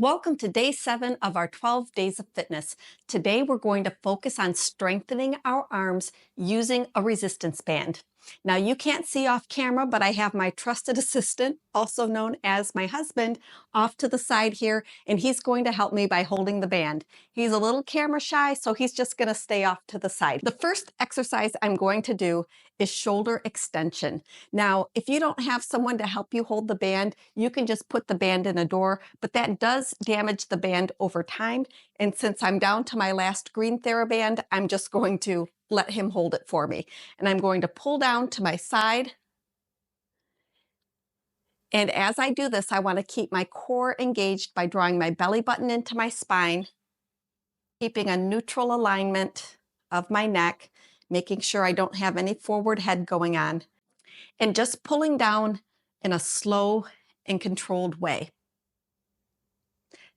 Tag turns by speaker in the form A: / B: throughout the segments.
A: Welcome to day 7 of our 12 days of fitness. Today we're going to focus on strengthening our arms using a resistance band. Now you can't see off camera, but I have my trusted assistant, also known as my husband, off to the side here, and he's going to help me by holding the band. He's a little camera shy, so he's just going to stay off to the side. The first exercise I'm going to do is shoulder extension. Now, if you don't have someone to help you hold the band, you can just put the band in a door, but that does damage the band over time. And since I'm down to my last green TheraBand, I'm just going to let him hold it for me. And I'm going to pull down to my side. And as I do this, I want to keep my core engaged by drawing my belly button into my spine, keeping a neutral alignment of my neck, making sure I don't have any forward head going on, and just pulling down in a slow and controlled way.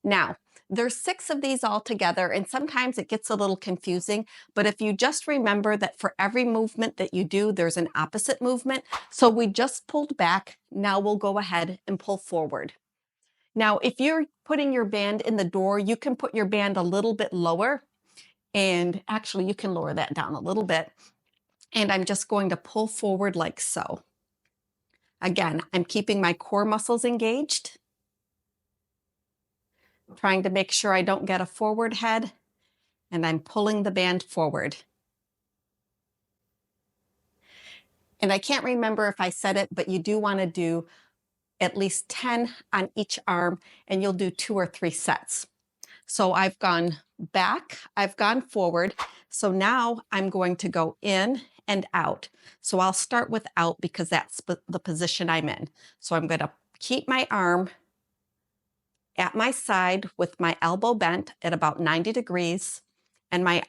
A: Now, there's 6 of these all together, and sometimes it gets a little confusing, but if you just remember that for every movement that you do, there's an opposite movement. So we just pulled back, now we'll go ahead and pull forward. Now, if you're putting your band in the door, you can put your band a little bit lower, and actually you can lower that down a little bit. And I'm just going to pull forward like so. Again, I'm keeping my core muscles engaged, trying to make sure I don't get a forward head, and I'm pulling the band forward. And I can't remember if I said it, but you do want to do at least 10 on each arm, and you'll do 2 or 3 sets. So I've gone back, I've gone forward. So now I'm going to go in and out. So I'll start with out because that's the position I'm in. So I'm going to keep my arm at my side with my elbow bent at about 90 degrees. And my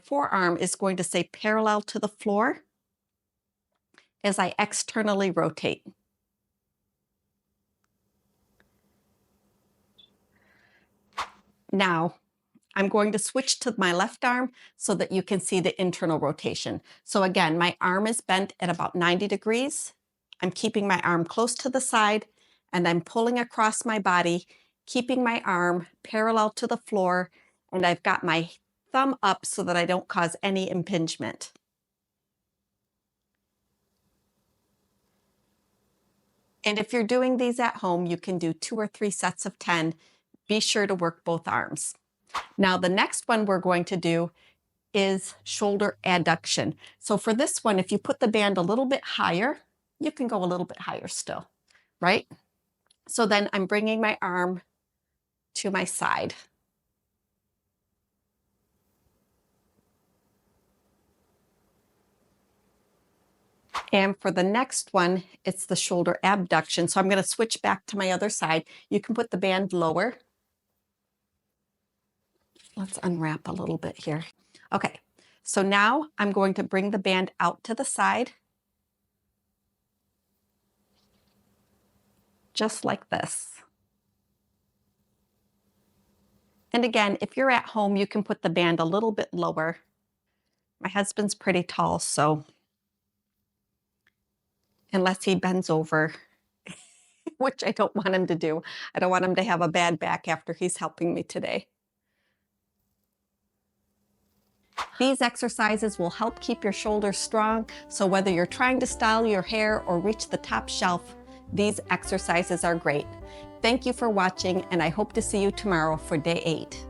A: forearm is going to stay parallel to the floor as I externally rotate. Now, I'm going to switch to my left arm so that you can see the internal rotation. So again, my arm is bent at about 90 degrees. I'm keeping my arm close to the side, and I'm pulling across my body, keeping my arm parallel to the floor, and I've got my thumb up so that I don't cause any impingement. And if you're doing these at home, you can do 2 or 3 sets of 10. Be sure to work both arms. Now, the next one we're going to do is shoulder adduction. So for this one, if you put the band a little bit higher, you can go a little bit higher still, right? So then I'm bringing my arm to my side. And for the next one, it's the shoulder abduction. So I'm going to switch back to my other side. You can put the band lower. Let's unwrap a little bit here. Okay, so now I'm going to bring the band out to the side, just like this. And again, if you're at home, you can put the band a little bit lower. My husband's pretty tall, so unless he bends over, which I don't want him to do. I don't want him to have a bad back after he's helping me today. These exercises will help keep your shoulders strong, so whether you're trying to style your hair or reach the top shelf, these exercises are great. Thank you for watching, and I hope to see you tomorrow for day 8.